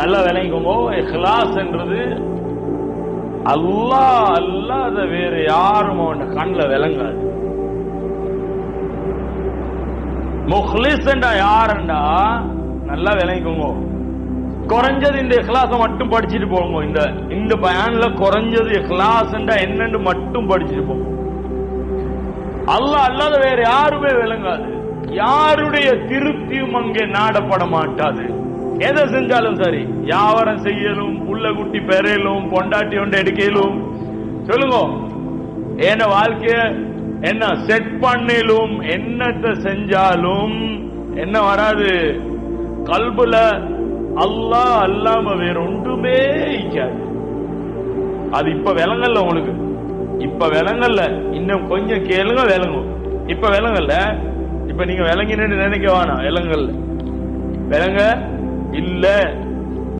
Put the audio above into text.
நல்லா விளங்கிக்கோங்க. இஹ்லாஸ் என்றது அல்லாஹ் அல்லாத வேற யாரும் அவன் கண்ணில் விளங்காது. முஹ்லிஸ் என்றா யாருண்டா நல்லா விளங்கிக்கோங்க. குறைஞ்சது இந்த இஹ்லாஸை மட்டும் படிச்சுட்டு போங்க. இந்த பயான்ல குறைஞ்சது இஹ்லாஸ் என்றா என்னன்னு மட்டும் படிச்சுட்டு போங்க. அல்லாஹ் அல்லாத வேற யாருமே விளங்காது. யாருடைய திருப்தியும் அங்கே நாடப்பட மாட்டாது. எதை செஞ்சாலும் சரி, வியாபாரம் செய்யலும், புள்ள குட்டி பெறையலும், பொண்டாட்டி ஒன்று எடுக்கலும், சொல்லுங்க, என்ன வாழ்க்கைய என்ன செட் பண்ணிலும், என்னத்தை செஞ்சாலும் என்ன வராது, கல்புல அல்லாஹ் அல்லாம வேற ஒன்றுமே இருக்காது. அது இப்ப விளங்கல்ல உங்களுக்கு, இப்ப விளங்கல்ல, இன்னும் கொஞ்சம் கேளுங்க விளங்கும். இப்ப விளங்கல்ல, இப்ப நீங்க விளங்கினு நினைக்க வேணாம், விளங்கல்ல, விளங்க இல்ல